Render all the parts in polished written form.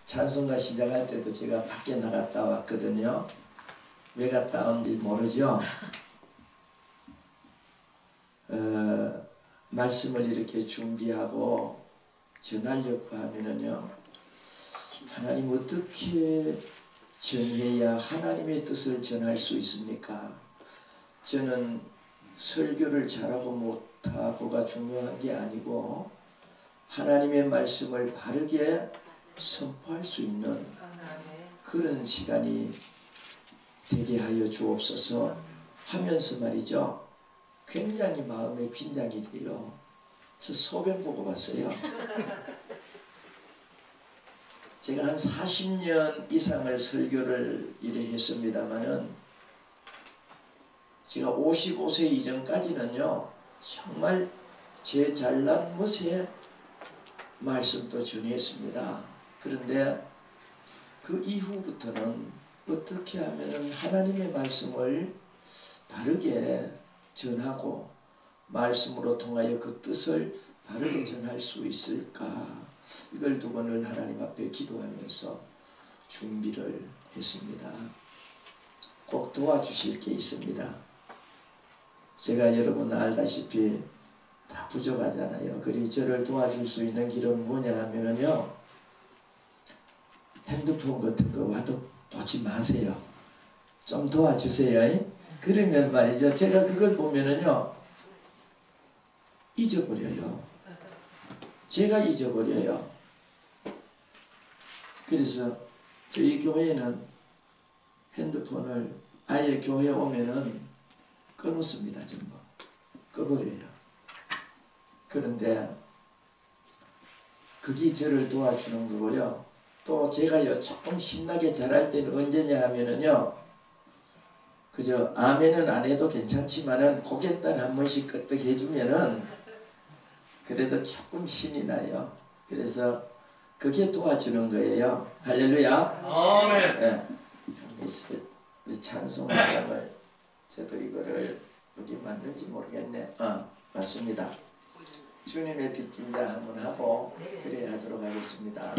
찬송가 시작할 때도 제가 밖에 나갔다 왔거든요. 왜 갔다 온지 모르죠. 말씀을 이렇게 준비하고 전하려고 하면은요, 하나님 어떻게 전해야 하나님의 뜻을 전할 수 있습니까? 저는 설교를 잘하고 못하고가 중요한 게 아니고 하나님의 말씀을 바르게 선포할 수 있는 그런 시간이 되게 하여 주옵소서 하면서 말이죠, 굉장히 마음에 긴장이 돼요. 그래서 소변 보고 봤어요. 제가 한 40년 이상을 설교를 이래 했습니다마는 제가 55세 이전까지는요, 정말 제 잘난 멋에 말씀도 전했습니다. 그런데 그 이후부터는 어떻게 하면 하나님의 말씀을 바르게 전하고 말씀으로 통하여 그 뜻을 바르게 전할 수 있을까, 이걸 두고 늘 하나님 앞에 기도하면서 준비를 했습니다. 꼭 도와주실 게 있습니다. 제가 여러분 알다시피 다 부족하잖아요. 그리 저를 도와줄 수 있는 길은 뭐냐 하면은요, 핸드폰 같은 거 와도 보지 마세요. 좀 도와주세요. 그러면 말이죠, 제가 그걸 보면은요 잊어버려요. 제가 잊어버려요. 그래서 저희 교회는 핸드폰을 아예 교회 오면은 꺼놓습니다. 전부 꺼버려요. 그런데 그게 저를 도와주는 거고요. 또 제가요 조금 신나게 잘할 때는 언제냐 하면은요, 그저 아멘은 안 해도 괜찮지만은 고갯단 한 번씩 끄떡 해주면은 그래도 조금 신이 나요. 그래서 그게 도와주는 거예요. 할렐루야. 아멘. 네. 우리 찬송가를 저도 이거를 여기 맞는지 모르겠네. 맞습니다. 주님의 빚진 자 한번 하고 그래야 하도록 하겠습니다.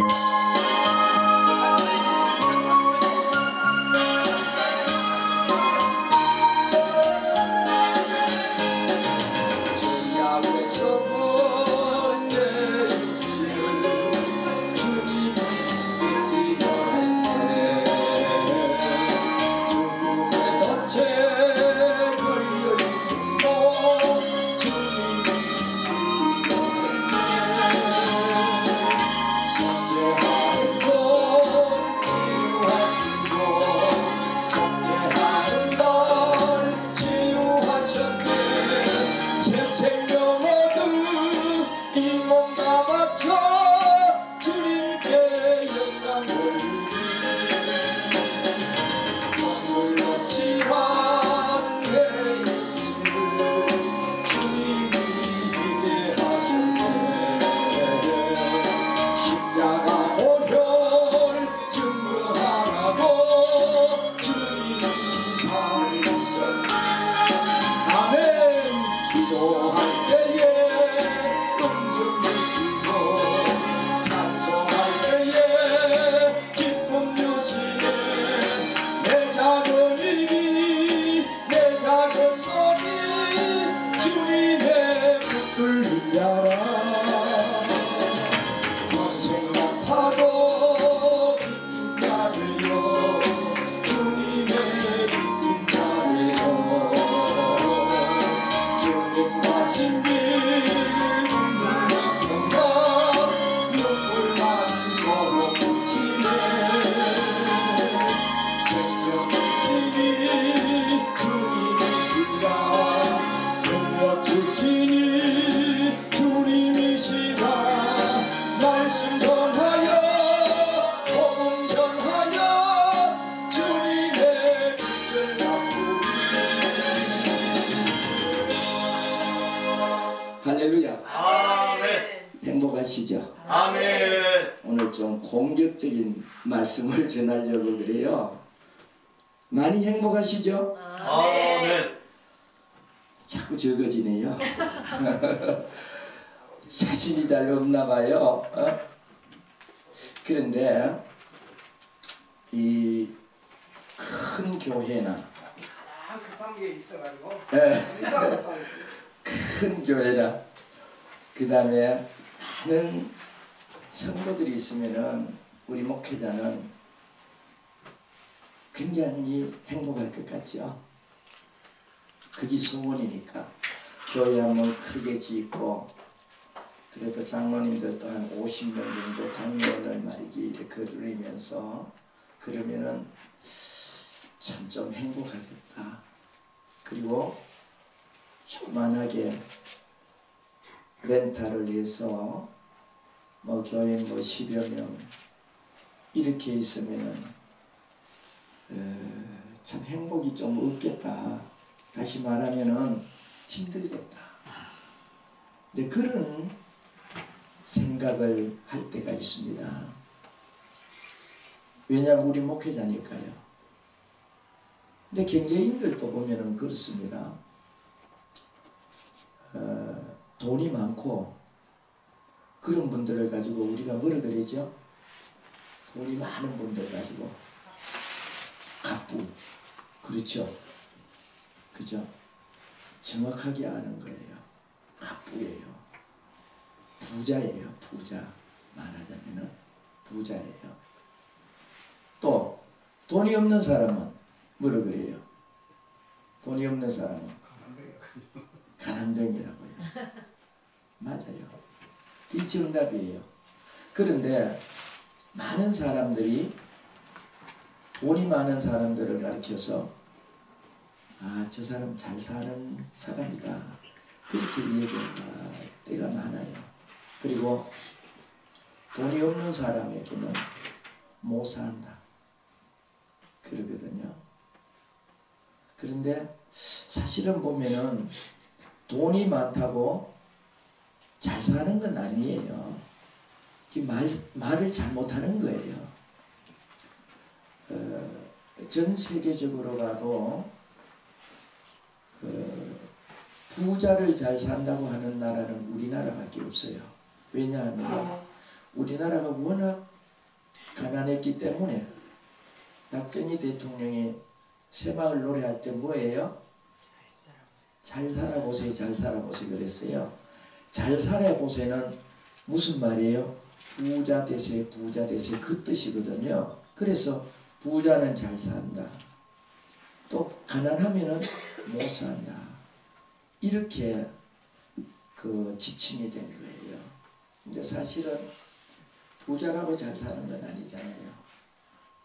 할렐루야. 아멘. 행복하시죠? 아멘. 오늘 좀 공격적인 말씀을 전하려고 그래요. 많이 행복하시죠? 아멘. 자꾸 적어지네요. 자신이 잘 없나 봐요. 그런데 이 큰 교회나 급한 게 있어가지고 큰 교회나 그 다음에 많은 성도들이 있으면은 우리 목회자는 굉장히 행복할 것 같죠. 그게 소원이니까 교회 한번 크게 짓고 그래도 장로님들도 한 50명 정도 당회원을 말이지 이렇게 거두면서 그러면은 참 좀 행복하겠다. 그리고 조만하게 렌탈을 해서 뭐 교회 뭐 10여 명 이렇게 있으면은 참 행복이 좀 없겠다. 다시 말하면은 힘들겠다. 이제 그런 생각을 할 때가 있습니다. 왜냐하면 우리 목회자니까요. 근데 경제인들도 보면은 그렇습니다. 돈이 많고 그런 분들을 가지고 우리가 뭐라 그러죠? 돈이 많은 분들 가지고 갑부. 그렇죠? 그죠? 정확하게 아는 거예요. 갑부예요. 부자예요. 부자. 말하자면은 부자예요. 또 돈이 없는 사람은 뭐라 그래요? 돈이 없는 사람은 가난뱅이라고요. 맞아요. 이 정답이에요. 그런데 많은 사람들이 돈이 많은 사람들을 가리켜서 아, 저 사람 잘 사는 사람이다. 그렇게 얘기할 때가 많아요. 그리고 돈이 없는 사람에게는 못 산다. 그러거든요. 그런데 사실은 보면은 돈이 많다고 잘 사는 건 아니에요. 말을 잘못하는 거예요. 전 세계적으로 봐도 부자를 잘 산다고 하는 나라는 우리나라밖에 없어요. 왜냐하면 우리나라가 워낙 가난했기 때문에 박정희 대통령이 새마을 노래할 때 뭐예요? 잘 살아보세요. 잘 살아보세요. 그랬어요. 잘 살아보세요는 무슨 말이에요? 부자 되세요. 부자 되세요. 그 뜻이거든요. 그래서 부자는 잘 산다. 또 가난하면은 못 산다. 이렇게 그 지침이 된 거예요. 근데 사실은 부자라고 잘 사는 건 아니잖아요.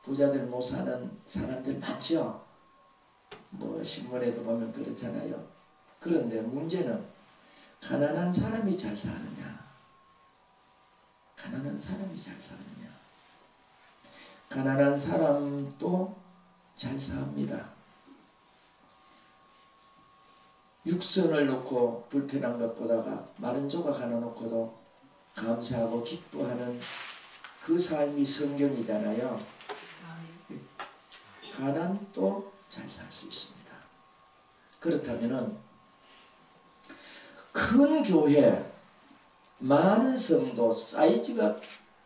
부자들 못 사는 사람들 많죠. 뭐 신문에도 보면 그렇잖아요. 그런데 문제는 가난한 사람이 잘 사느냐, 가난한 사람이 잘 사느냐. 가난한 사람도 잘 삽니다. 육선을 놓고 불편한 것보다가 마른 조각 하나 놓고도 감사하고 기뻐하는 그 삶이 성경이잖아요. 가난도 잘 살 수 있습니다. 그렇다면은 큰 교회, 많은 성도, 사이즈가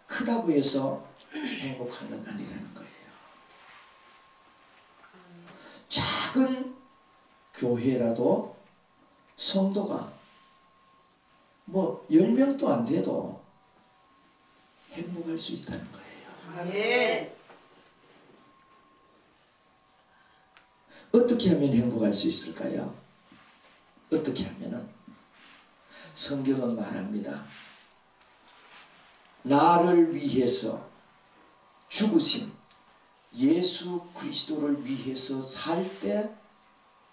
크다고 해서 행복한 건 아니라는 거예요. 작은 교회라도 성도가 뭐 10명도 안 돼도 행복할 수 있다는 거예요. 아멘. 어떻게 하면 행복할 수 있을까요? 어떻게 하면은 성경은 말합니다. 나를 위해서 죽으신 예수 그리스도를 위해서 살 때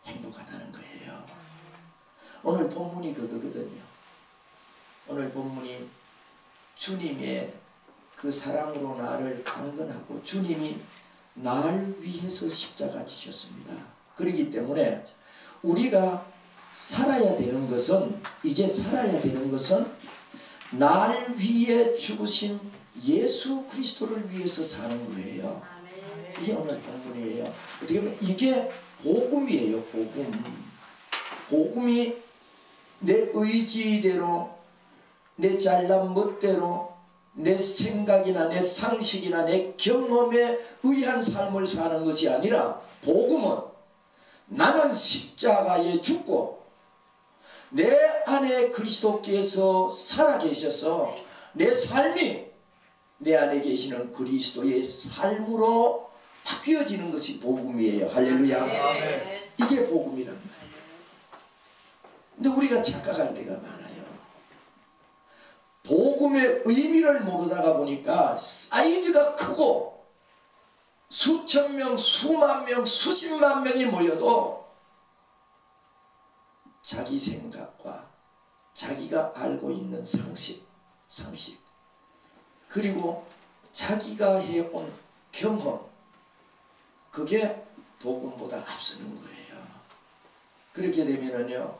행복하다는 거예요. 오늘 본문이 그거거든요. 오늘 본문이 주님의 그 사랑으로 나를 강건하고 주님이 날 위해서 십자가 지셨습니다. 그렇기 때문에 우리가 살아야 되는 것은, 이제 살아야 되는 것은 날 위해 죽으신 예수 그리스도를 위해서 사는 거예요. 이게 오늘 본문이에요. 어떻게 보면 이게 복음이에요. 복음이 내 의지대로, 내 잘난 멋대로 내 생각이나 내 상식이나 내 경험에 의한 삶을 사는 것이 아니라 복음은 나는 십자가에 죽고 내 안에 그리스도께서 살아계셔서 내 삶이 내 안에 계시는 그리스도의 삶으로 바뀌어지는 것이 복음이에요. 할렐루야. 네. 이게 복음이란 말이에요. 근데 우리가 착각할 때가 많아요. 복음의 의미를 모르다가 보니까 사이즈가 크고 수천 명, 수만 명, 수십만 명이 모여도 자기 생각과 자기가 알고 있는 상식 그리고 자기가 해온 경험, 그게 복음보다 앞서는 거예요. 그렇게 되면은요,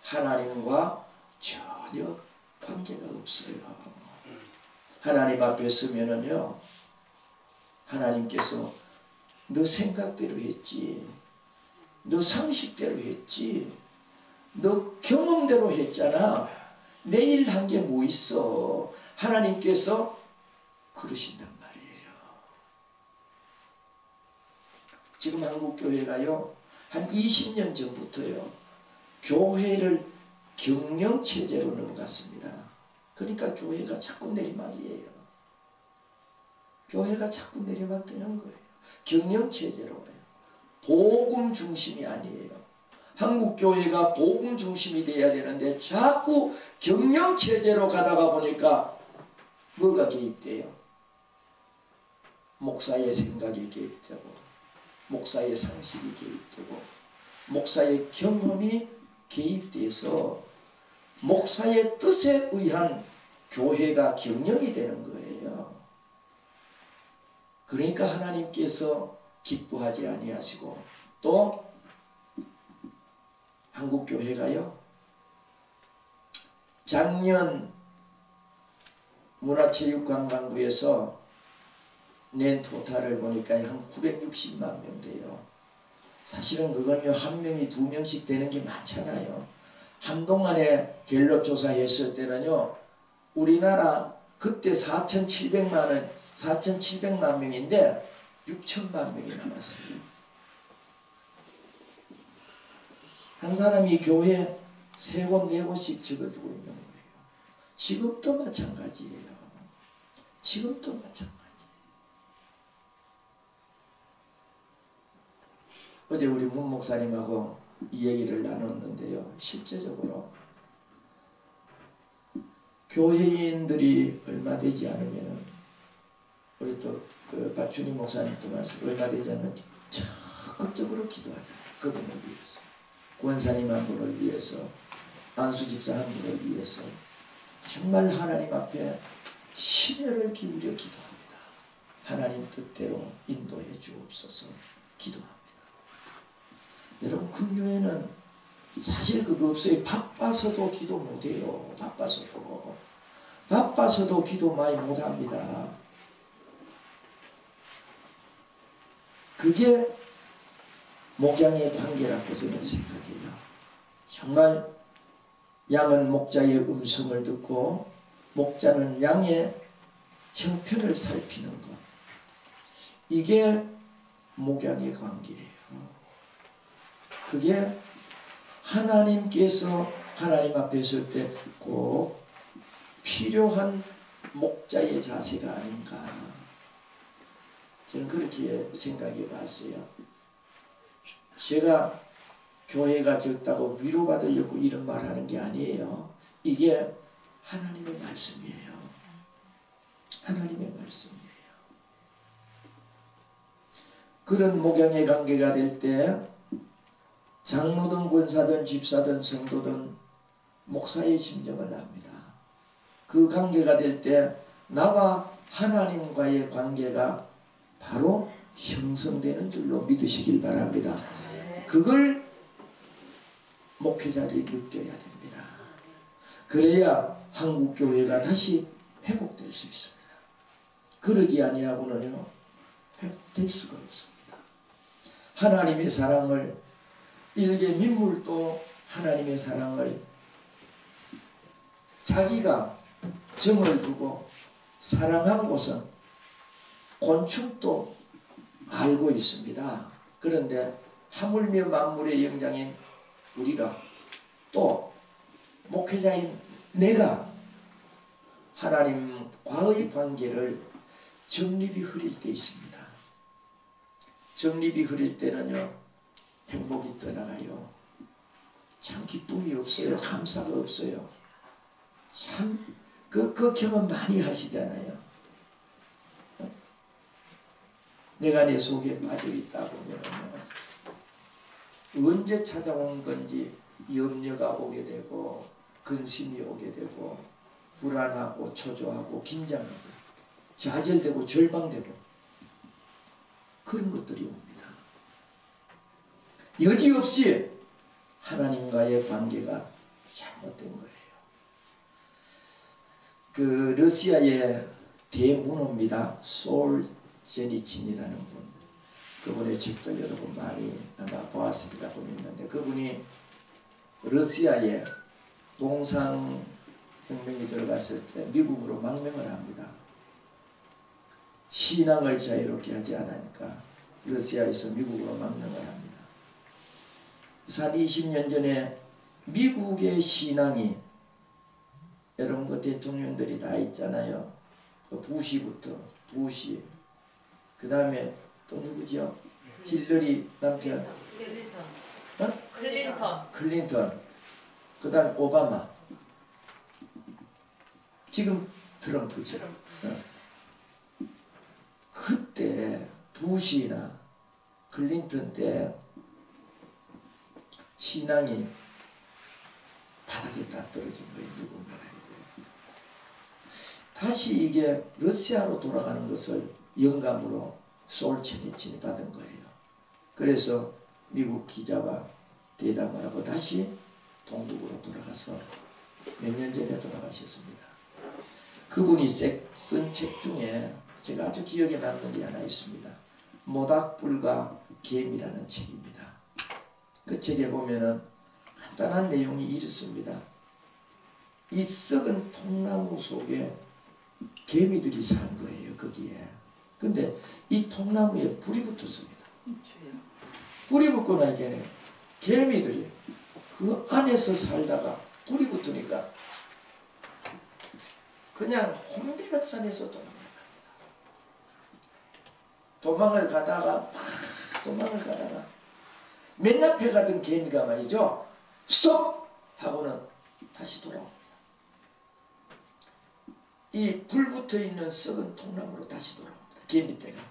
하나님과 전혀 관계가 없어요. 하나님 앞에 서면은요, 하나님께서 너 생각대로 했지, 너 상식대로 했지, 너 경험대로 했잖아. 내일 한 게 뭐 있어? 하나님께서 그러신단 말이에요. 지금 한국교회가요, 한 20년 전부터요, 교회를 경영체제로 넘어갔습니다. 그러니까 교회가 자꾸 내리막이에요. 교회가 자꾸 내리막되는 거예요. 경영체제로 가요. 복음 중심이 아니에요. 한국교회가 복음 중심이 돼야 되는데 자꾸 경영체제로 가다가 보니까 뭐가 개입돼요? 목사의 생각이 개입되고, 목사의 상식이 개입되고, 목사의 경험이 개입돼서 목사의 뜻에 의한 교회가 경영이 되는 거예요. 그러니까 하나님께서 기뻐하지 아니하시고, 또 한국교회가요, 작년 문화체육관광부에서 낸 토탈을 보니까 한 960만 명 돼요. 사실은 그건요, 한 명이 두 명씩 되는 게 많잖아요. 한동안에 갤럽 조사했을 때는요, 우리나라 그때 4,700만 명인데 6천만 명이 남았어요. 한 사람이 교회 3곳 4곳씩 적어두고 있는 거예요. 지금도 마찬가지예요. 지금도 마찬가지. 어제 우리 문 목사님하고 이 얘기를 나눴는데요. 실제적으로 교회인들이 얼마 되지 않으면은, 우리 또 박준희 목사님도 말씀, 얼마 되지 않으면 적극적으로 기도하잖아요. 그분을 위해서, 권사님 한 분을 위해서, 안수 집사 한 분을 위해서 정말 하나님 앞에 심혈을 기울여 기도합니다. 하나님 뜻대로 인도해 주옵소서 기도합니다. 여러분, 금요일에는 사실 그거 없어요. 바빠서도 기도 못해요. 바빠서도 기도 많이 못합니다. 그게 목양의 관계라고 저는 생각해요. 정말 양은 목자의 음성을 듣고 목자는 양의 형편을 살피는 것, 이게 목양의 관계예요. 그게 하나님께서 하나님 앞에 설 때 꼭 필요한 목자의 자세가 아닌가, 저는 그렇게 생각해 봤어요. 제가 교회가 적다고 위로받으려고 이런 말 하는 게 아니에요. 이게 하나님의 말씀이에요. 하나님의 말씀이에요. 그런 목양의 관계가 될 때 장로든 권사든 집사든 성도든 목사의 심정을 압니다. 그 관계가 될 때 나와 하나님과의 관계가 바로 형성되는 줄로 믿으시길 바랍니다. 그걸 목회자들이 느껴야 됩니다. 그래야 한국교회가 다시 회복될 수 있습니다. 그러지 아니하고는요, 회복될 수가 없습니다. 하나님의 사랑을, 일개 민물도 하나님의 사랑을 자기가 정을 두고 사랑한 곳은 곤충도 알고 있습니다. 그런데 하물며 만물의 영장인 우리가 또 목회자인 내가 하나님과의 관계를 정립이 흐릴 때 있습니다. 정립이 흐릴 때는요, 행복이 떠나가요. 참 기쁨이 없어요. 감사가 없어요. 참 그 경험 많이 하시잖아요. 내가 내 속에 빠져있다 보면요, 언제 찾아온 건지 염려가 오게 되고 근심이 오게 되고 불안하고 초조하고 긴장하고 좌절되고 절망되고 그런 것들이 옵니다. 여지없이 하나님과의 관계가 잘못된 거예요. 그 러시아의 대문호입니다. 솔제니친이라는 분. 그분의 책도 여러분 많이 아마 보았으리라고 믿는데, 그분이 러시아에 공산혁명이 들어갔을 때 미국으로 망명을 합니다. 신앙을 자유롭게 하지 않으니까 러시아에서 미국으로 망명을 합니다. 한 20년 전에 미국의 신앙이, 여러분 그 대통령들이 다 있잖아요. 그 부시부터, 부시, 그 다음에 또 누구죠? 힐러리 남편, 클린턴, 그 다음에 오바마, 지금 트럼프죠. 그때 부시나 클린턴 때 신앙이 바닥에 다 떨어진 거예요. 미국 나라에. 다시 이게 러시아로 돌아가는 것을 영감으로 솔제니친이 받은 거예요. 그래서 미국 기자와 대담을 하고 다시 동국으로 돌아가서 몇 년 전에 돌아가셨습니다. 그분이 쓴 책 중에 제가 아주 기억에 남는 게 하나 있습니다. 모닥불과 개미라는 책입니다. 그 책에 보면은 간단한 내용이 이렇습니다. 이 썩은 통나무 속에 개미들이 산 거예요. 거기에. 근데 이 통나무에 불이 붙었습니다. 불이 붙고 나니까 개미들이 그 안에서 살다가 불이 붙으니까 그냥 홍대백산에서 도망을 가다가 맨 앞에 가던 개미가 말이죠, 스톱! 하고는 다시 돌아옵니다. 이 불 붙어있는 썩은 통나무로 다시 돌아옵니다. 개미떼가.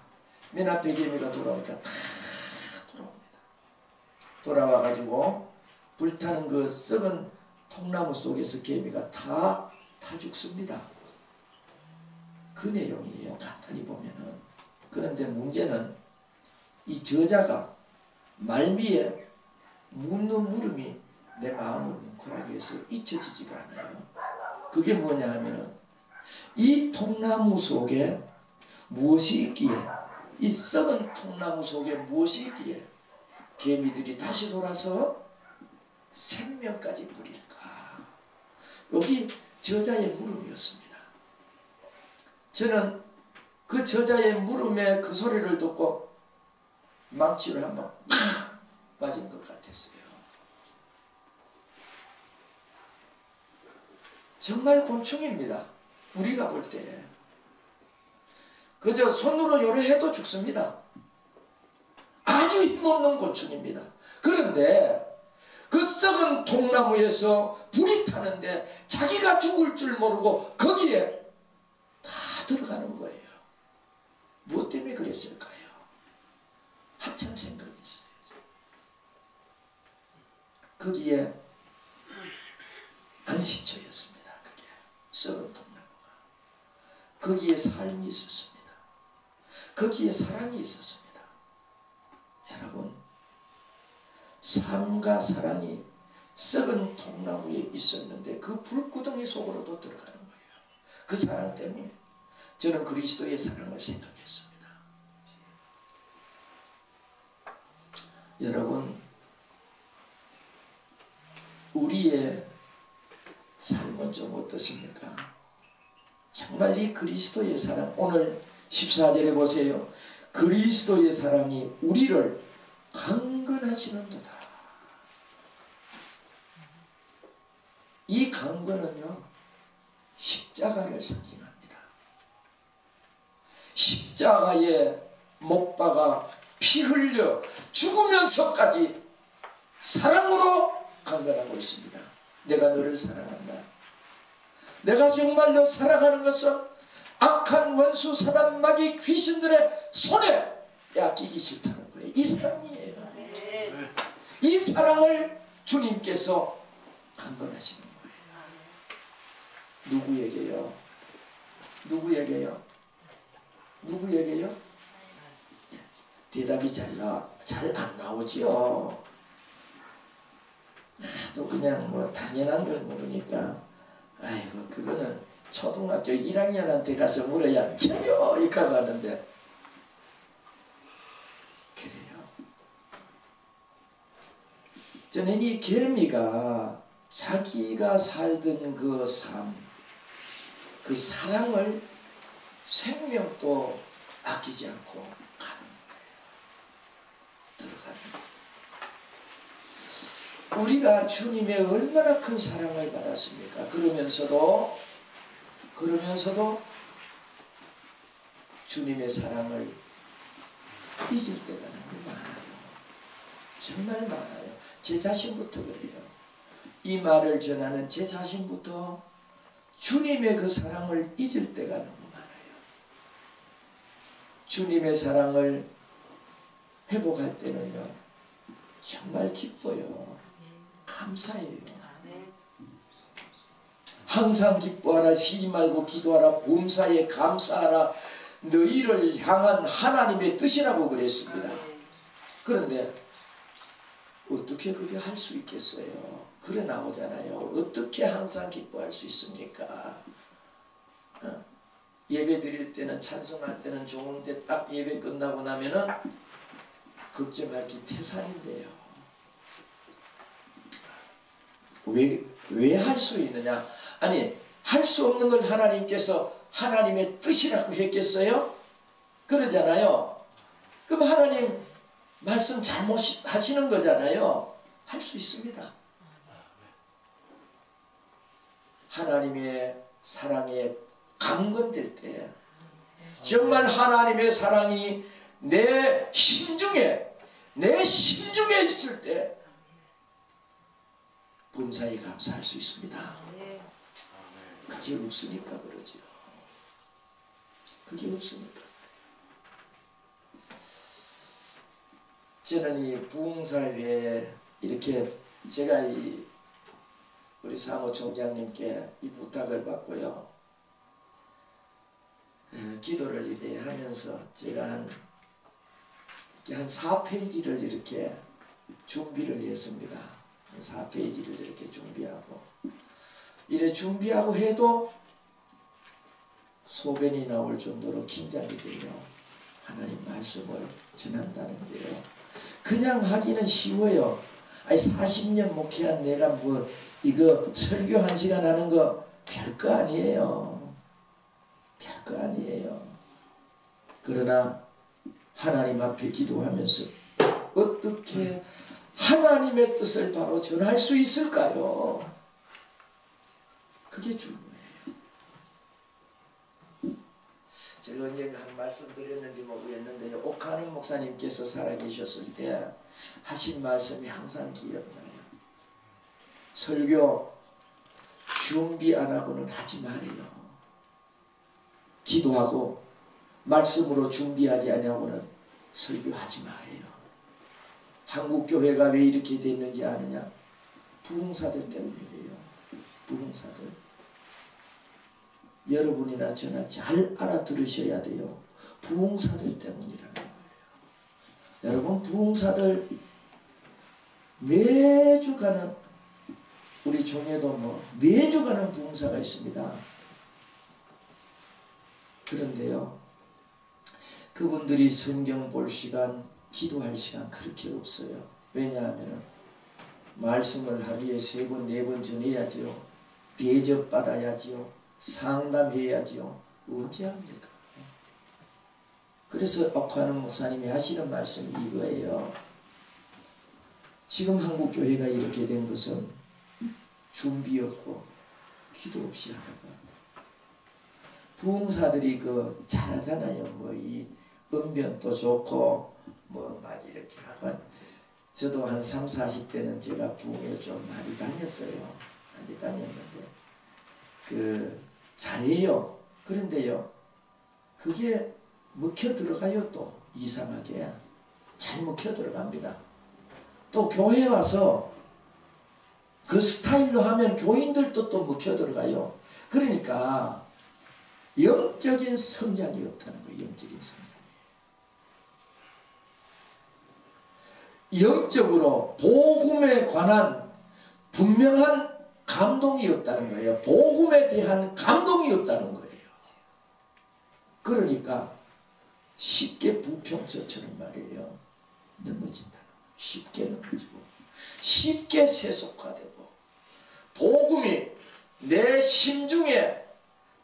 맨 앞에 개미가 돌아오니까 다 돌아옵니다. 돌아와가지고 불타는 그 썩은 통나무 속에서 개미가 다 죽습니다. 그 내용이에요. 간단히 보면은. 그런데 문제는 이 저자가 말미에 묻는 물음이 내 마음을 뭉클하게 해서 잊혀지지가 않아요. 그게 뭐냐 하면은 이 통나무 속에 무엇이 있기에, 이 썩은 통나무 속에 무엇이 있기에 개미들이 다시 돌아서 생명까지 부릴까? 여기 저자의 물음이었습니다. 저는 그 저자의 물음의 그 소리를 듣고 망치로 한번 맞은 것 같았어요. 정말 곤충입니다. 우리가 볼 때 그저 손으로 요래 해도 죽습니다. 아주 힘없는 곤충입니다. 그런데 그 썩은 통나무에서 불이 타는데 자기가 죽을 줄 모르고 거기에 다 들어가는 거예요. 무엇 때문에 그랬을까요? 한참 생각이 있어요. 거기에 안식처였습니다. 그게 썩은 통나무가. 거기에 삶이 있었습니다. 거기에 사랑이 있었습니다. 여러분, 삶과 사랑이 썩은 통나무에 있었는데 그 불구덩이 속으로도 들어가는 거예요. 그 사랑 때문에 저는 그리스도의 사랑을 생각했습니다. 여러분, 우리의 삶은 좀 어떻습니까? 정말 이 그리스도의 사랑, 오늘 14절에 보세요. 그리스도의 사랑이 우리를 강건하시는도다. 이 강건은요, 십자가를 상징합니다. 십자가에 못 박아 피 흘려 죽으면서까지 사랑으로 강건하고 있습니다. 내가 너를 사랑한다. 내가 정말 너 사랑하는 것은 악한 원수 사단 마귀 귀신들의 손에 뺏기기 싫다는 거예요. 이 사랑이에요. 이 사랑을 주님께서 강건하시는 거예요. 누구에게요? 누구에게요? 누구에게요? 대답이 잘 안 나오지요. 또 그냥 뭐 당연한 걸 모르니까 아이고 그거는 초등학교 1학년한테 가서 물어야 저요 이까가 하는데 그래요. 저는 이 개미가 자기가 살던 그 삶, 그 사랑을 생명도 아끼지 않고 가는 거예요. 들어가는 거예요. 우리가 주님의 얼마나 큰 사랑을 받았습니까? 그러면서도 주님의 사랑을 잊을 때가 너무 많아요. 정말 많아요. 제 자신부터 그래요. 이 말을 전하는 제 자신부터 주님의 그 사랑을 잊을 때가 너무 많아요. 주님의 사랑을 회복할 때는요, 정말 기뻐요. 감사해요. 항상 기뻐하라, 쉬지 말고 기도하라, 범사에 감사하라, 너희를 향한 하나님의 뜻이라고 그랬습니다. 그런데 어떻게 그게 할 수 있겠어요? 그래 나오잖아요. 어떻게 항상 기뻐할 수 있습니까? 예배 드릴 때는, 찬송할 때는 좋은데 딱 예배 끝나고 나면은 걱정할 게 태산인데요. 왜 할 수 있느냐? 아니, 할 수 없는 걸 하나님께서 하나님의 뜻이라고 했겠어요? 그러잖아요. 그럼 하나님 말씀 잘못 하시는 거잖아요. 할 수 있습니다. 하나님의 사랑에 강건될 때, 정말 하나님의 사랑이 내 심중에 있을 때 범사에 감사할 수 있습니다. 그게 없으니까 그러죠. 그게 없으니까. 저는 이 부흥사회에 이렇게 제가 우리 사무총장님께 이 부탁을 받고요. 기도를 이렇게 하면서 제가 한 4페이지를 이렇게 준비를 했습니다. 4페이지를 이렇게 준비하고, 이래 준비하고 해도 소변이 나올 정도로 긴장이 돼요. 하나님 말씀을 전한다는 게요. 그냥 하기는 쉬워요. 아니 40년 목회한 내가 뭐 이거 설교 1시간 하는 거 별거 아니에요. 별거 아니에요. 그러나 하나님 앞에 기도하면서 어떻게 하나님의 뜻을 바로 전할 수 있을까요? 그게 중요해요. 제가 언젠가 한 말씀 드렸는지 모르겠는데요. 옥하는 목사님께서 살아계셨을 때 하신 말씀이 항상 기억나요. 설교 준비 안 하고는 하지 말아요. 기도하고 말씀으로 준비하지 않으려고는 설교하지 말아요. 한국 교회가 왜 이렇게 됐는지 아느냐? 부흥사들 때문이래요. 부흥사들. 여러분이나 저나 잘 알아들으셔야 돼요. 부흥사들 때문이라는 거예요. 여러분, 부흥사들 매주 가는, 우리 종에도 뭐 매주 가는 부흥사가 있습니다. 그런데요, 그분들이 성경 볼 시간, 기도할 시간 그렇게 없어요. 왜냐하면 말씀을 하루에 3번, 4번 전해야지요. 대접받아야지요. 상담해야지요. 언제 합니까? 그래서 옥화는 목사님이 하시는 말씀이 이거예요. 지금 한국 교회가 이렇게 된 것은 준비 없고 기도 없이 하다가 부흥사들이 그 잘하잖아요. 뭐 이 은변도 좋고 뭐 막 이렇게 하고 저도 한 3, 40대는 제가 부흥을 좀 많이 다녔어요. 많이 다녔는데 그 잘해요. 그런데요 그게 먹혀 들어가요. 또 이상하게 잘 먹혀 들어갑니다. 또 교회 와서 그 스타일로 하면 교인들도 또 먹혀 들어가요. 그러니까 영적인 성장이 없다는 거예요. 영적인 성장. 영적으로 복음에 관한 분명한 감동이 없다는 거예요. 복음에 대한 감동이 없다는 거예요. 그러니까 쉽게 부평저처럼 말이에요. 넘어진다는 거예요. 쉽게 넘어지고 쉽게 세속화되고 복음이 내 심중에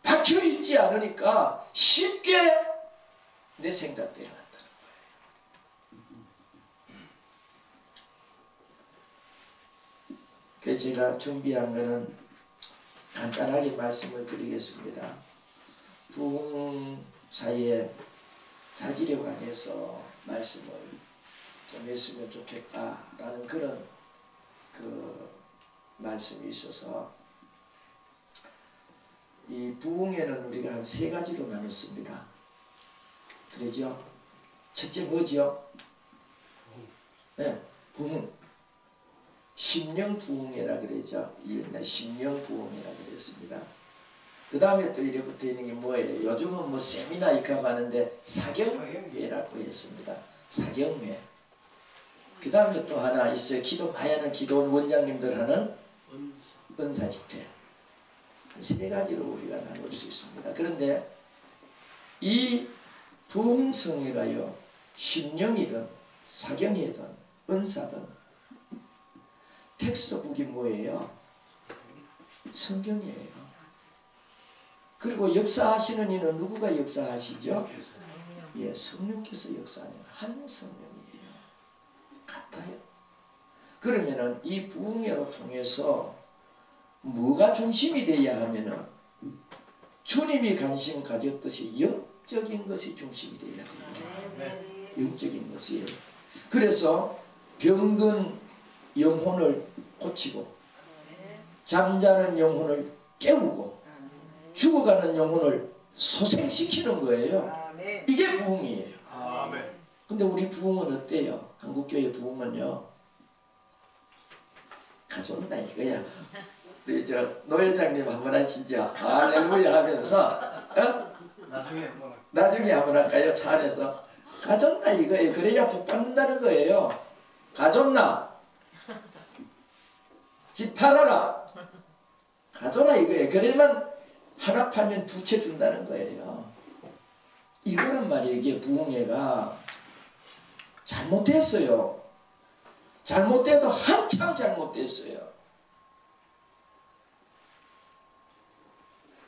박혀있지 않으니까 쉽게 내 생각대로 한다는 거예요. 그래서 제가 준비한 거는 간단하게 말씀을 드리겠습니다. 부흥사의 자질에 관해서 말씀을 좀 했으면 좋겠다라는 그런 그 말씀이 있어서 이 부흥에는 우리가 한 세 가지로 나눴습니다. 그러죠? 첫째 뭐죠? 네, 부흥. 심령 부흥회라 그러죠. 옛날 심령 부흥회라 그랬습니다. 그 다음에 또 이래 붙어 있는 게 뭐예요? 요즘은 뭐 세미나 이카고 하는데 사경회라고 했습니다. 사경회. 그 다음에 또 하나 있어요. 기도 많이 하는 기도원 원장님들 하는 은사 집회. 한 세 가지로 우리가 나눌 수 있습니다. 그런데 이 부흥성회가요, 심령이든 사경이든 은사든 텍스트북이 뭐예요? 성경이에요. 그리고 역사하시는 이는 누구가 역사하시죠? 예, 성령께서 역사하는 한 성령이에요. 같아요. 그러면은 이 부흥회로 통해서 뭐가 중심이 되어야 하면은 주님이 관심 가졌듯이 영적인 것이 중심이 되어야 돼요. 영적인 것이에요. 그래서 병든 영혼을 고치고 잠자는 영혼을 깨우고 죽어가는 영혼을 소생시키는 거예요. 이게 부흥이에요. 근데 우리 부흥은 어때요? 한국교회 부흥은요, 가져온다 이거야. 우리 저 노 회장님 한번 하시죠. 할렐루야 하면서 나중에 한번 할까요? 차 안에서 가져온다 이거예요. 그래야 복 받는다는 거예요. 가져온나? 집 팔아라. 가져라 이거예요. 그러면 하나 팔면 두 채 준다는 거예요. 이거란 말이에요. 이게 부흥회가 잘못됐어요. 잘못돼도 한참 잘못됐어요.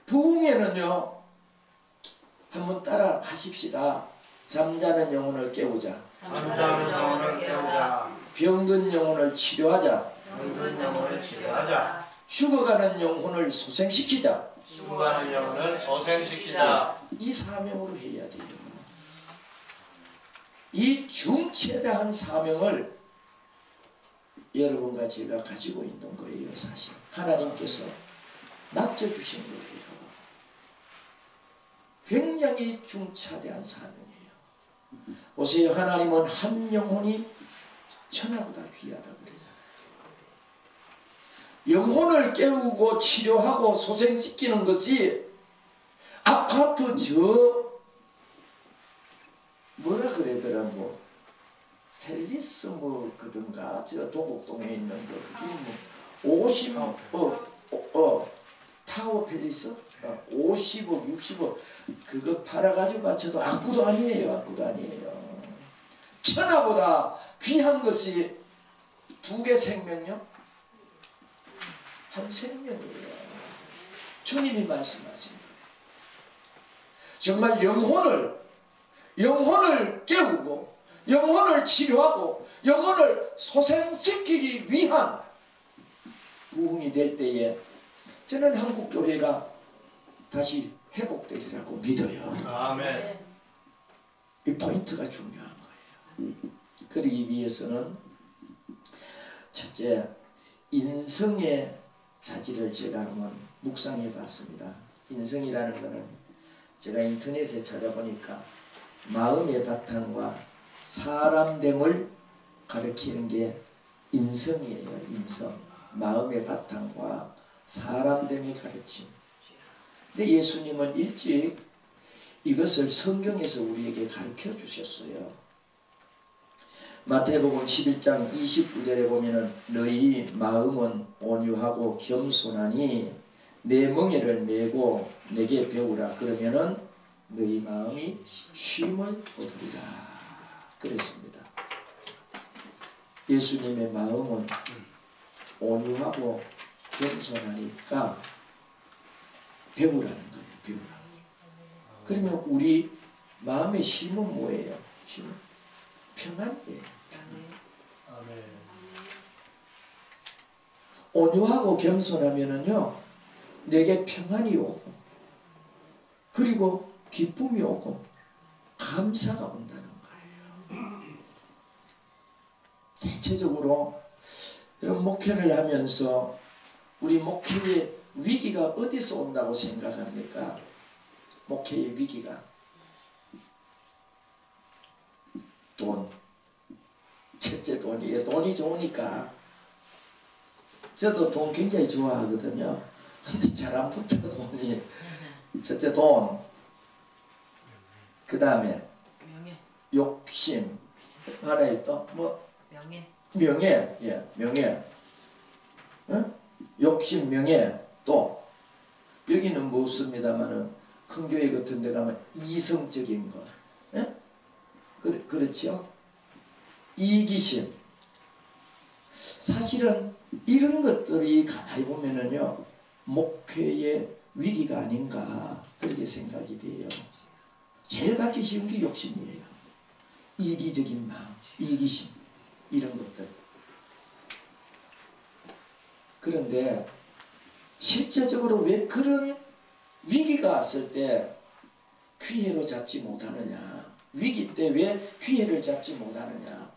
부흥회는요, 한번 따라 하십시다. 잠자는 영혼을 깨우자. 잠자는 영혼을 깨우자. 병든 영혼을 치료하자. 병든 영혼을 치료하자. 죽어가는 영혼을 소생시키자. 죽어가는 영혼을 소생시키자. 이 사명으로 해야 돼요. 이 중체대한 사명을 여러분과 제가 가지고 있는 거예요. 사실 하나님께서 맡겨주신 거예요. 굉장히 중차대한 사명이에요. 보세요. 하나님은 한 영혼이 천하보다 귀하다 그러잖아요. 영혼을 깨우고 치료하고 소생시키는 것이 아파트 저 뭐라 그러더라 뭐 펠리스 뭐 그런가 저 도곡동에 있는 거 그게 뭐 50 타워 펠리스 50억 60억 그거 팔아가지고 바쳐도 악구도 아니에요. 악구도 아니에요. 천하보다 귀한 것이 두 개 생명요? 한 생명이에요. 주님이 말씀하신 거예요. 정말 영혼을 깨우고 영혼을 치료하고 영혼을 소생시키기 위한 부흥이 될 때에 저는 한국교회가 다시 회복되리라고 믿어요. 아멘. 이 포인트가 중요한 거예요. 그러기 위해서는 첫째, 인성의 자질을 제가 한번 묵상해 봤습니다. 인성이라는 것은 제가 인터넷에 찾아보니까 마음의 바탕과 사람됨을 가리키는 게 인성이에요. 인성. 마음의 바탕과 사람됨의 가르침. 근데 예수님은 일찍 이것을 성경에서 우리에게 가르쳐 주셨어요. 마태복음 11장 29절에 보면은 너희 마음은 온유하고 겸손하니 내 멍에를 메고 내게 배우라. 그러면은 너희 마음이 쉼을 얻으리라. 그랬습니다. 예수님의 마음은 온유하고 겸손하니까 배우라는 거예요. 배우라. 그러면 우리 마음의 힘은 뭐예요? 힘은 평안이에요. 아멘. 온유하고 겸손하면은요, 내게 평안이 오고, 그리고 기쁨이 오고, 감사가 온다는 거예요. 대체적으로 이런 목회를 하면서 우리 목회의 위기가 어디서 온다고 생각합니까? 목회의 위기가 돈. 첫째 돈이에요. 돈이 좋으니까. 저도 돈 굉장히 좋아하거든요. 근데 잘 안 붙어 돈이. 첫째 돈. 그 다음에 명예. 욕심. 하나 있다. 뭐 명예. 명예. 예, 명예. 어? 욕심, 명예. 또 여기는 뭐 없습니다만은 큰 교회 같은 데 가면 이성적인 것. 예? 그렇죠? 이기심. 사실은 이런 것들이 가만히 보면은요, 목회의 위기가 아닌가 그렇게 생각이 돼요. 제일 갖기 쉬운 게 욕심이에요. 이기적인 마음, 이기심, 이런 것들. 그런데 실제적으로 왜 그런 위기가 왔을 때 기회로 잡지 못하느냐? 위기 때 왜 기회를 잡지 못하느냐?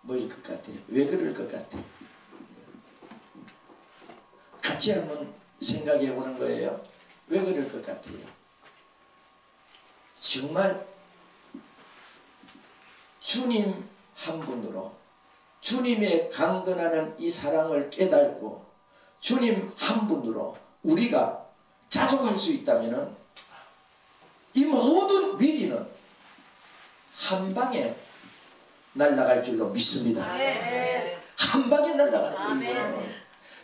뭐일 것 같아요? 왜 그럴 것 같아요? 같이 한번 생각해 보는 거예요. 왜 그럴 것 같아요? 정말 주님 한 분으로 주님의 강건하는 이 사랑을 깨닫고 주님 한 분으로 우리가 자족할 수 있다면은 이 모든 위기는 한 방에 날아갈 줄로 믿습니다. 한 방에 날아가는 거예요.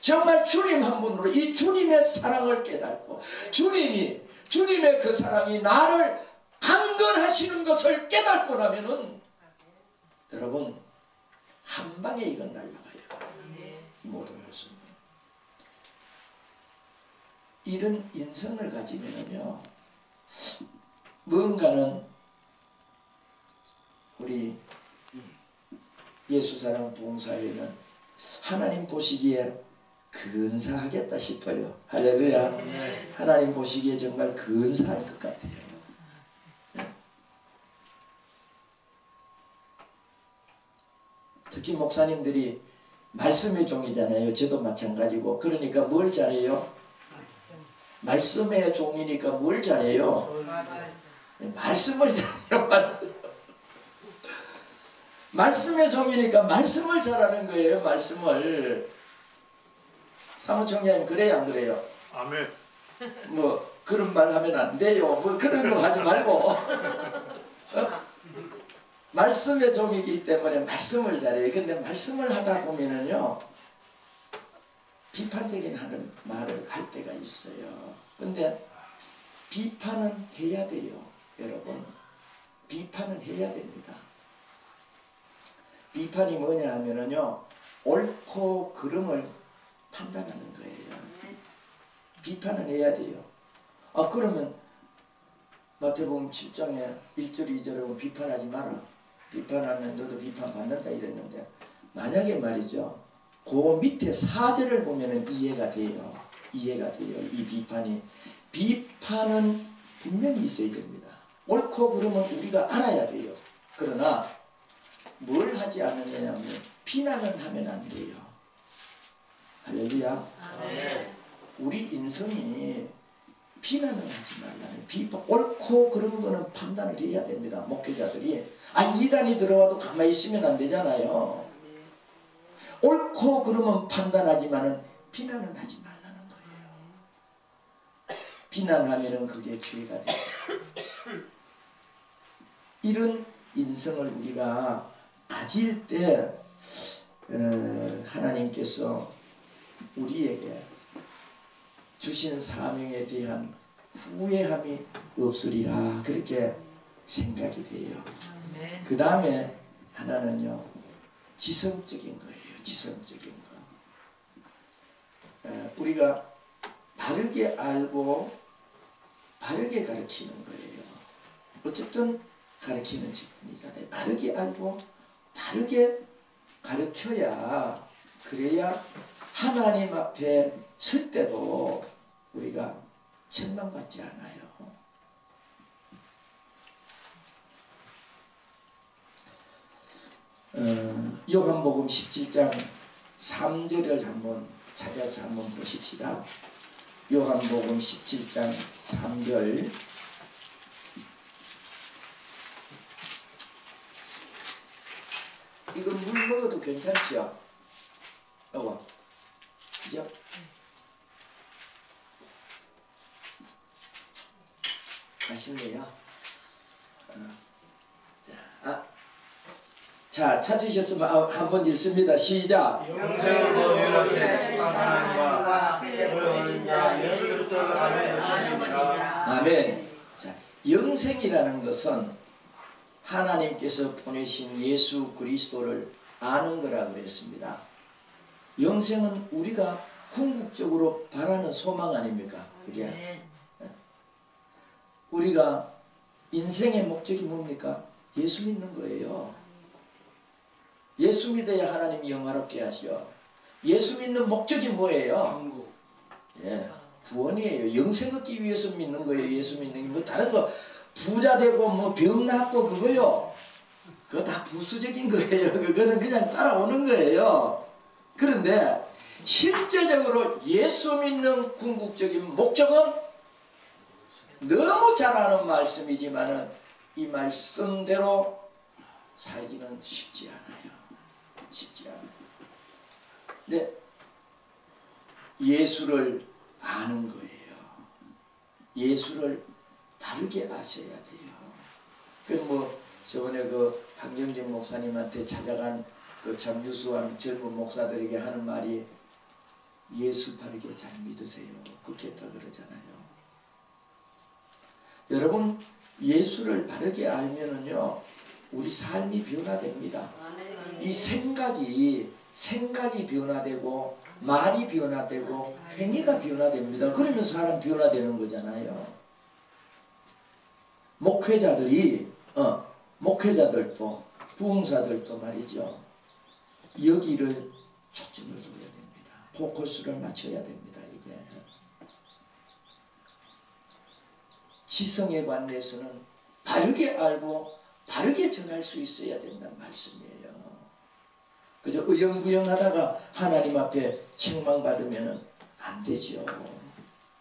정말 주님 한 분으로 이 주님의 사랑을 깨닫고 주님의 그 사랑이 나를 강건하시는 것을 깨닫고 나면은 여러분 한 방에 이건 날아가요. 모든 것은. 이런 인성을 가지면은요, 뭔가는 우리 예수사랑 부흥사회는 하나님 보시기에 근사하겠다 싶어요. 할렐루야. 하나님 보시기에 정말 근사할 것 같아요. 특히 목사님들이 말씀의 종이잖아요. 저도 마찬가지고. 그러니까 뭘 잘해요? 말씀의 종이니까 뭘 잘해요? 말씀을 잘해요. 말씀의 종이니까 말씀을 잘하는 거예요. 말씀을. 사무총장님 그래요 안 그래요? 아멘. 뭐 그런 말 하면 안 돼요. 뭐 그런 거 하지 말고. 어? 말씀의 종이기 때문에 말씀을 잘해요. 근데 말씀을 하다 보면은요, 비판적인 하는 말을 할 때가 있어요. 근데 비판은 해야 돼요. 여러분, 비판은 해야 됩니다. 비판이 뭐냐 하면은요, 옳고 그름을 판단하는 거예요. 비판을 해야 돼요. 아 그러면 마태복음 7장에 1절 2절에 보면 비판하지 마라. 비판하면 너도 비판받는다 이랬는데 만약에 말이죠. 그 밑에 4절을 보면 이해가 돼요. 이해가 돼요. 이 비판은 분명히 있어야 됩니다. 옳고 그름은 우리가 알아야 돼요. 그러나 뭘 하지 않느냐면 비난은 하면 안 돼요. 할렐루야. 아멘. 우리 인성이 비난을 하지 말라는 옳고 그런 거는 판단을 해야 됩니다. 목회자들이 이단이 들어와도 가만히 있으면 안 되잖아요. 옳고 그러면 판단하지만은 비난은 하지 말라는 거예요. 비난하면은 그게 죄가 돼요. 이런 인성을 우리가 가질 때 하나님께서 우리에게 주신 사명에 대한 후회함이 없으리라 그렇게 생각이 돼요. 그 다음에 하나는요 지성적인 거예요. 지성적인 거. 우리가 바르게 알고 바르게 가르치는 거예요. 어쨌든 가르치는 직분이잖아요. 바르게 알고 바르게 가르쳐야 그래야 하나님 앞에 설 때도 우리가 책망받지 않아요. 요한복음 17장 3절을 한번 찾아서 한번 보십시다. 요한복음 17장 3절. 이거 물 먹어도 괜찮지요? 요거. 그죠? 맛있네요. 자, 찾으셨으면 한번 읽습니다. 시작. 영생을 거두려신 하나님과 그의 보내신 자 예수 그리스도를 알을 것이니라. 아멘. 자, 영생이라는 것은 하나님께서 보내신 예수 그리스도를 아는 거라 그랬습니다. 영생은 우리가 궁극적으로 바라는 소망 아닙니까? 그게 우리가 인생의 목적이 뭡니까? 예수 믿는 거예요. 예수 믿어야 하나님이 영화롭게 하시오. 예수 믿는 목적이 뭐예요? 구원이에요. 영생 얻기 위해서 믿는 거예요. 예수 믿는 게 뭐 다른 거 부자 되고 뭐 병 낫고 그거요. 그거 다 부수적인 거예요. 그거는 그냥 따라오는 거예요. 그런데 실제적으로 예수 믿는 궁극적인 목적은 너무 잘 아는 말씀이지만은 이 말씀대로 살기는 쉽지 않아요. 쉽지 않아요. 근데 예수를 아는 거예요. 예수를 다르게 아셔야 돼요. 그 뭐 저번에 그 황정진 목사님한테 찾아간 그 참 유수한 젊은 목사들에게 하는 말이 예수 바르게 잘 믿으세요. 그렇게 했다 그러잖아요. 여러분 예수를 바르게 알면은요 우리 삶이 변화됩니다. 이 생각이 변화되고 말이 변화되고 행위가 변화됩니다. 그러면 사람 변화되는 거잖아요. 목회자들도 부흥사들도 말이죠. 여기를 초점을 둬야 됩니다. 포커스를 맞춰야 됩니다. 이게 지성에 관해서는 바르게 알고 바르게 전할 수 있어야 된다는 말씀이에요. 그저 의영부영하다가 하나님 앞에 책망받으면 안 되죠.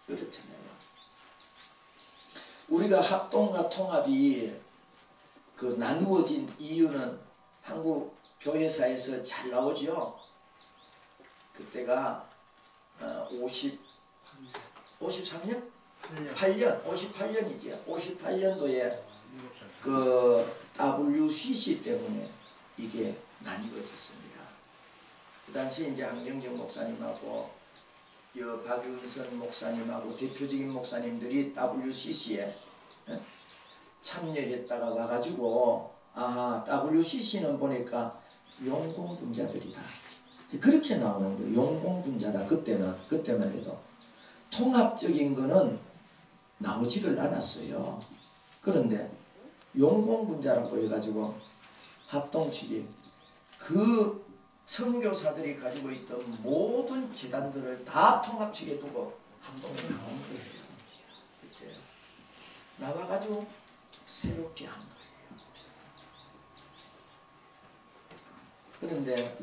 그렇잖아요. 우리가 합동과 통합이 그 나누어진 이유는 한국 교회사에서 잘 나오죠. 그때가 53년? 58년이죠. 58년도에 그 WCC 때문에 이게 나뉘어졌습니다. 그 당시 이제 황정정 목사님하고 박윤선 목사님하고 대표적인 목사님들이 WCC에 참여했다가 와가지고 WCC는 보니까 용공분자들이다. 그렇게 나오는 거예요. 용공분자다. 그때만 해도. 통합적인 거는 나오지를 않았어요. 그런데 용공분자라고 해가지고 합동측이 그 선교사들이 가지고 있던 모든 재단들을 다 통합측에 두고 합동에 나온 거예요. 이제 나와가지고 새롭게 한 거예요. 그런데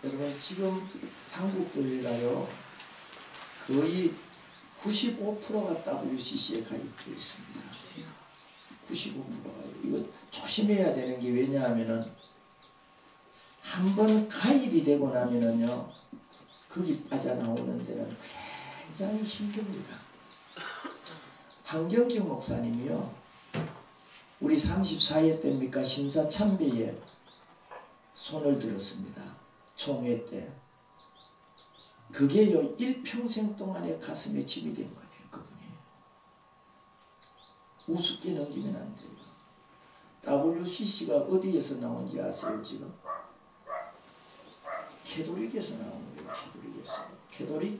여러분 지금 한국교회가요 거의 95%가 WCC에 가입되어 있습니다. 95%가요. 이거 조심해야 되는 게 왜냐하면은 한번 가입이 되고 나면은요 거기 빠져나오는 데는 굉장히 힘듭니다. 한경kim 목사님이요 우리 34회 때입니까 신사참배에 손을 들었습니다. 총회 때. 그게요 일평생 동안에 가슴에 짐이 된 거예요. 그분이. 우습게 넘기면 안 돼요. WCC가 어디에서 나온지 아세요 지금? 캐톨릭에서 나온 거예요. 캐톨릭에서. 캐톨릭이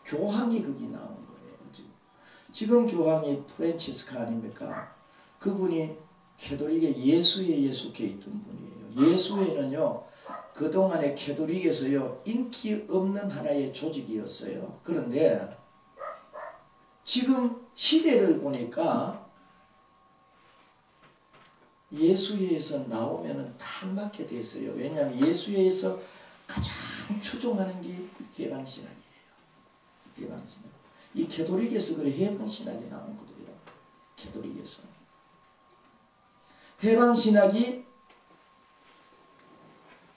교황이 거기 나온 거예요. 지금 교황이 프란치스카 아닙니까? 그분이 캐톨릭의 예수회에 속해 있던 분이에요. 예수회는요 그동안에 캐톨릭에서요 인기 없는 하나의 조직이었어요. 그런데 지금 시대를 보니까 예수회에서 나오면은 딱 맞게 됐어요. 왜냐하면 예수회에서 가장 추종하는 게 해방신학이에요. 해방신학. 이 캐톨릭에서 그래 해방신학이 나온 거예요. 캐톨릭에서. 해방신학이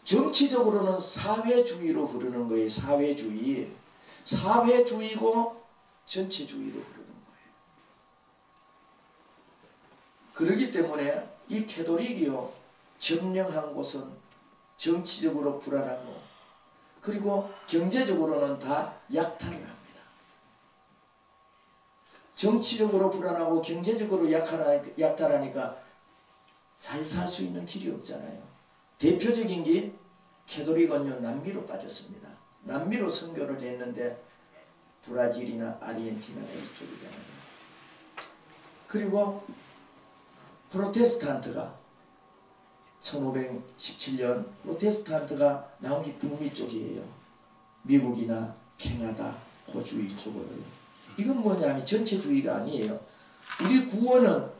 정치적으로는 사회주의로 흐르는 거예요. 사회주의. 사회주의고 전체주의로 흐르는 거예요. 그렇기 때문에 이 캐톨릭이요. 점령한 곳은 정치적으로 불안하고 그리고 경제적으로는 다 약탈을 합니다. 정치적으로 불안하고 경제적으로 약탈하니까 잘 살 수 있는 길이 없잖아요. 대표적인 게 캐톨릭은요 남미로 빠졌습니다. 남미로 선교를 했는데 브라질이나 아르헨티나가 이쪽이잖아요. 그리고 프로테스탄트가 1517년 프로테스탄트가 나온 게 북미 쪽이에요. 미국이나 캐나다, 호주 이쪽으로요. 이건 뭐냐면 전체주의가 아니에요. 우리 구원은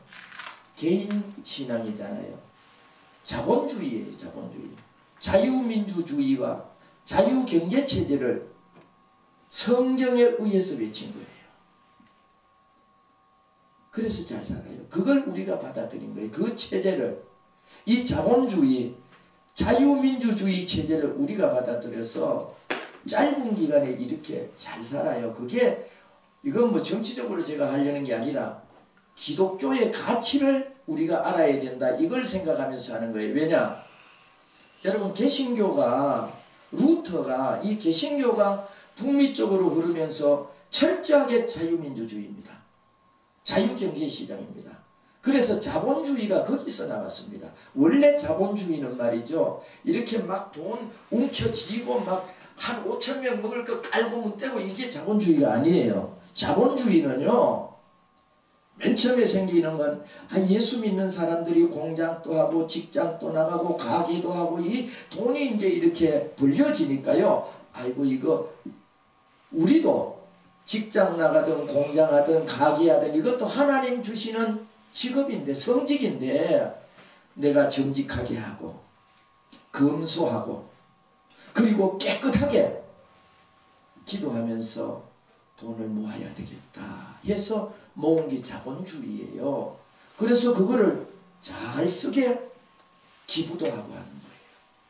개인 신앙이잖아요. 자본주의예요. 자본주의. 자유민주주의와 자유경제체제를 성경에 의해서 외친 거예요. 그래서 잘 살아요. 그걸 우리가 받아들인 거예요. 그 체제를 이 자본주의, 자유민주주의 체제를 우리가 받아들여서 짧은 기간에 이렇게 잘 살아요. 그게 이건 뭐 정치적으로 제가 하려는 게 아니라 기독교의 가치를 우리가 알아야 된다. 이걸 생각하면서 하는 거예요. 왜냐? 여러분 개신교가 루터가 이 개신교가 북미 쪽으로 흐르면서 철저하게 자유민주주의입니다. 자유경제시장입니다. 그래서 자본주의가 거기서 나왔습니다. 원래 자본주의는 말이죠. 이렇게 막 돈 움켜쥐고 막 한 5,000명 먹을 거 깔고 묻대고 이게 자본주의가 아니에요. 자본주의는요. 맨 처음에 생기는 건 예수 믿는 사람들이 공장도 하고 직장도 나가고 가게도 하고 이 돈이 이제 이렇게 불려지니까요. 아이고 이거 우리도 직장 나가든 공장 하든 가게 하든 이것도 하나님 주시는 직업인데 성직인데 내가 정직하게 하고 검소하고 그리고 깨끗하게 기도하면서 돈을 모아야 되겠다 해서 모은 게 자본주의예요. 그래서 그거를 잘 쓰게 기부도 하고 하는 거예요.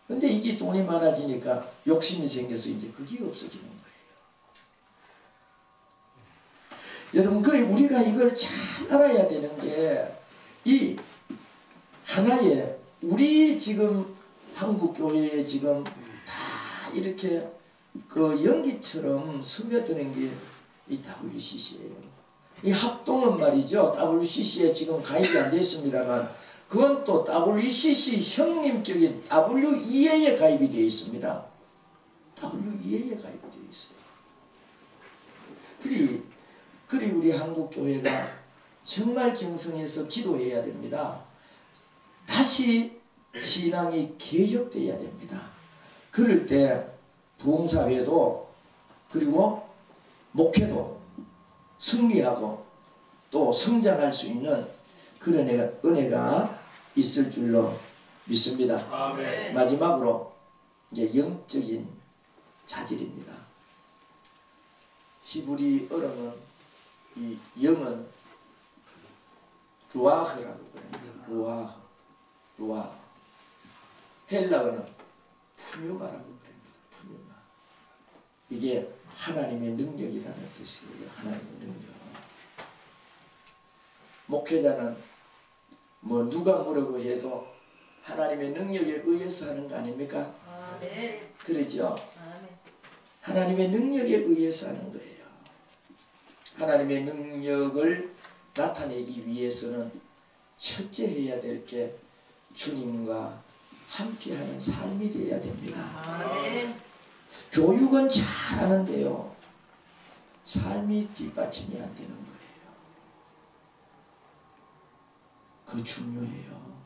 근데 이게 돈이 많아지니까 욕심이 생겨서 이제 그게 없어지는 거예요. 여러분, 그래 우리가 이걸 잘 알아야 되는 게 이 하나의 우리 지금 한국 교회에 지금 다 이렇게 그 연기처럼 스며드는 게 이 WCC예요. 이 합동은 말이죠. WCC에 지금 가입이 안 됐습니다만 그건 또 WCC 형님격인 WEA에 가입이 되어 있습니다. WEA에 가입이 되어 있어요. 그리 그리고 우리 한국교회가 정말 경성해서 기도해야 됩니다. 다시 신앙이 개혁되어야 됩니다. 그럴 때 부흥사회도 그리고 목회도 승리하고 또 성장할 수 있는 그런 은혜가 있을 줄로 믿습니다. 아멘. 마지막으로 이제 영적인 자질입니다. 히브리어로는 이 영은 루아흐라고 그럽니다. 루아흐. 헬라어는 푸뉴마라고 그럽니다. 푸뉴마. 이게 하나님의 능력이라는 뜻이에요. 하나님의 능력. 목회자는 뭐 누가 뭐라고 해도 하나님의 능력에 의해서 하는 거 아닙니까? 네. 그러죠? 아멘. 하나님의 능력에 의해서 하는 거예요. 하나님의 능력을 나타내기 위해서는 첫째 해야 될 게 주님과 함께하는 삶이 되어야 됩니다. 아멘. 교육은 잘하는데요. 삶이 뒷받침이 안 되는 거예요. 그거 중요해요.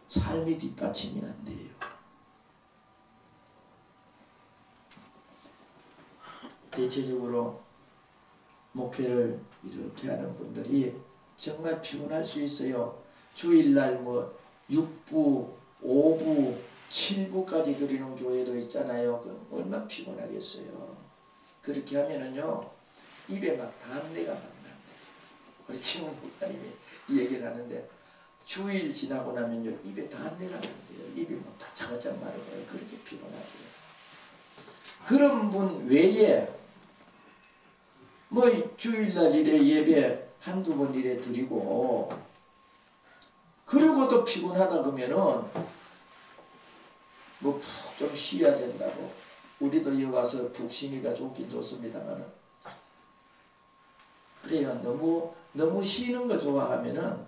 삶이 뒷받침이 안 돼요. 대체적으로 목회를 이렇게 하는 분들이 정말 피곤할 수 있어요. 주일날 뭐 6부, 5부, 7부까지 드리는 교회도 있잖아요. 그럼 얼마나 피곤하겠어요. 그렇게 하면은요, 입에 막 담내가 막 난대요. 우리 지금 목사님이 이 얘기를 하는데, 주일 지나고 나면요, 입에 담내가 난대요. 입이 막 바짝바짝 마르고요. 그렇게 피곤하고요. 그런 분 외에, 뭐 주일날 이래 예배 한두 번 이래 드리고, 그러고도 피곤하다 그러면은 뭐 푹 좀 쉬어야 된다고. 우리도 여기 와서 푹 쉬니까 좋긴 좋습니다만은, 그래요. 너무 쉬는 거 좋아하면은요,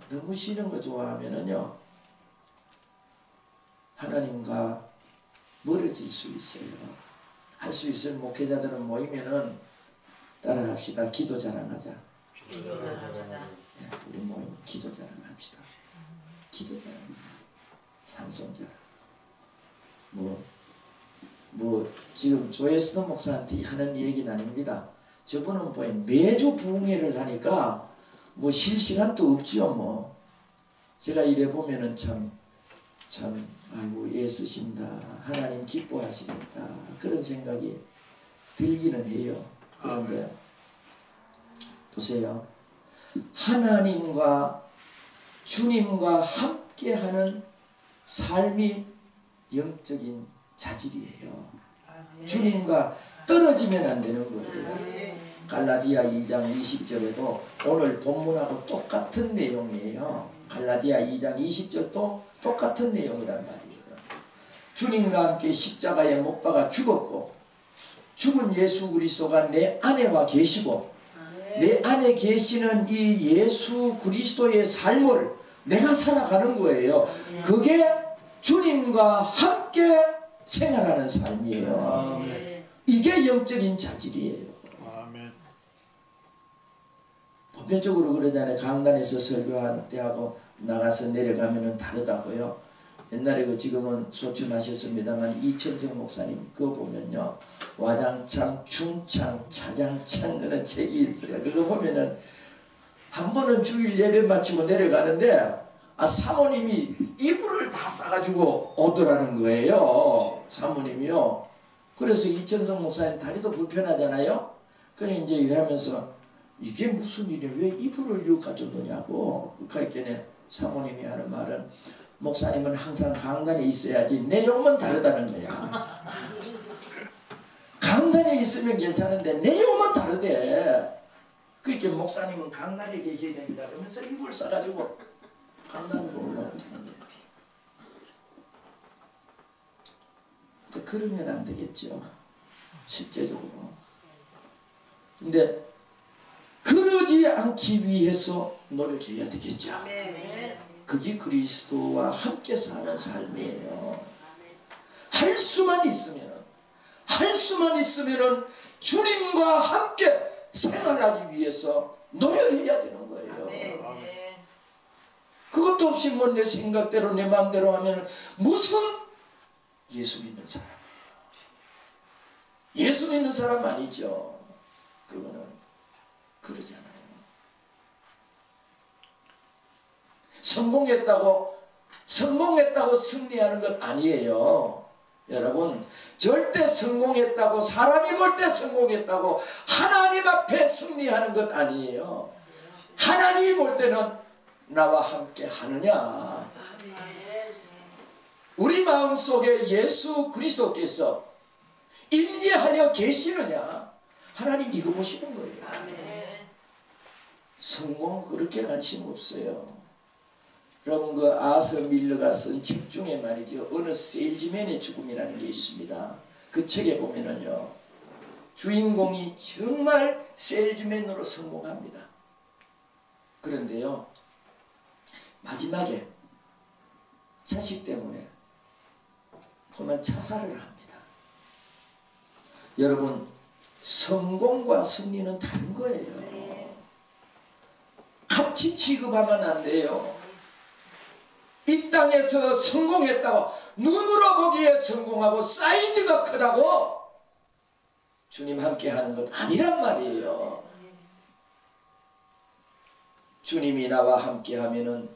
하나님과 멀어질 수 있어요. 할 수 있을 목회자들은 모이면은 따라합시다. 기도 자랑하자. 우리 모임 기도 자랑합시다. 기도 자랑, 찬송 자랑. 뭐 지금 조에스더 목사한테 하는 얘기는 아닙니다. 저분은 뭐 매주 부흥회를 하니까 뭐 쉴 시간도 없지요. 뭐 제가 이래 보면은 참 아이고 애쓰신다, 하나님 기뻐하시겠다, 그런 생각이 들기는 해요. 그런데 보세요. 하나님과 주님과 함께하는 삶이 영적인 자질이에요. 주님과 떨어지면 안 되는 거예요. 갈라디아 2장 20절에도 오늘 본문하고 똑같은 내용이에요. 갈라디아 2장 20절도 똑같은 내용이란 말이에요. 주님과 함께 십자가에 못 박아 죽었고, 죽은 예수 그리스도가 내 안에와 계시고, 내 안에 계시는 이 예수 그리스도의 삶을 내가 살아가는 거예요. 그게 주님과 함께 생활하는 삶이에요. 이게 영적인 자질이에요. 보편적으로 그러잖아요. 강단에서 설교할 때하고 나가서 내려가면은 다르다고요. 옛날에 지금은 소춘하셨습니다만 이천성 목사님 그거 보면요, 와장창, 중창, 차장창 그런 책이 있어요. 그거 보면은 한 번은 주일 예배 마치고 내려가는데 사모님이 이불을 다 싸가지고 오더라는 거예요. 사모님이요. 그래서 이천성 목사님 다리도 불편하잖아요. 그래 이제 이러면서 이게 무슨 일이야, 왜 이불을 여기 가져놓냐고. 그러니까 사모님이 하는 말은, 목사님은 항상 강단에 있어야지 내려오면 다르다는 거야. 강단에 있으면 괜찮은데 내려오면 다르대. 그러니까 목사님은 강단에 계셔야 됩니다. 그러면서 이불 싸가지고 강단으로 올라오는 거예요. 그러면 안 되겠죠, 실제적으로. 근데 그러지 않기 위해서 노력해야 되겠죠. 그게 그리스도와 함께 사는 삶이에요. 할 수만 있으면은 주님과 함께 생활하기 위해서 노력해야 되는 거예요. 그것도 없이 뭐 내 생각대로 내 마음대로 하면 무슨 예수 믿는 사람이에요. 예수 믿는 사람 아니죠. 그거는 그러잖아요. 성공했다고 승리하는 것 아니에요. 여러분, 절대 성공했다고, 사람이 볼 때 성공했다고 하나님 앞에 승리하는 것 아니에요. 하나님이 볼 때는 나와 함께 하느냐, 우리 마음속에 예수 그리스도께서 임재하여 계시느냐, 하나님 이거 보시는 거예요. 성공 그렇게 관심 없어요. 여러분, 그 아서 밀러가 쓴 책 중에 말이죠, 어느 세일즈맨의 죽음이라는 게 있습니다. 그 책에 보면은요, 주인공이 정말 세일즈맨으로 성공합니다. 그런데요, 마지막에 자식 때문에 그만 자살을 합니다. 여러분, 성공과 승리는 다른 거예요. 같이 취급하면 안 돼요. 이 땅에서 성공했다고, 눈으로 보기에 성공하고 사이즈가 크다고 주님 함께 하는 것 아니란 말이에요. 주님이 나와 함께 하면은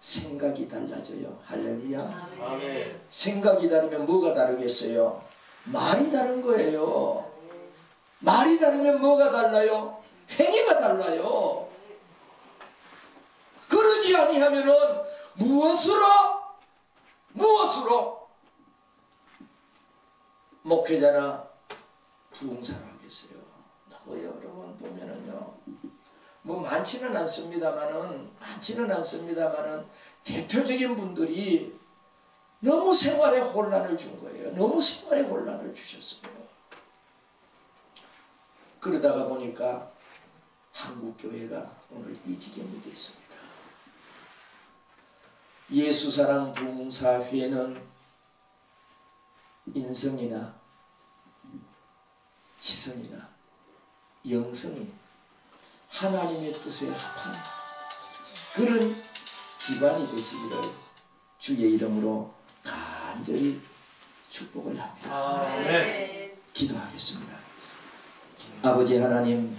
생각이 달라져요. 할렐루야. 아멘. 생각이 다르면 뭐가 다르겠어요? 말이 다른 거예요. 말이 다르면 뭐가 달라요? 행위가 달라요. 그러지 아니하면은 무엇으로 목회자나 부흥사를 하겠어요? 너무 여러분 보면은요, 뭐 많지는 않습니다만은 대표적인 분들이 너무 생활에 혼란을 준 거예요. 너무 생활에 혼란을 주셨어요. 그러다가 보니까 한국교회가 오늘 이 지경이 됐습니다. 예수사랑 부흥사회는 인성이나 지성이나 영성이 하나님의 뜻에 합한 그런 기반이 되시기를 주의 이름으로 간절히 축복을 합니다. 아멘. 기도하겠습니다. 아버지 하나님,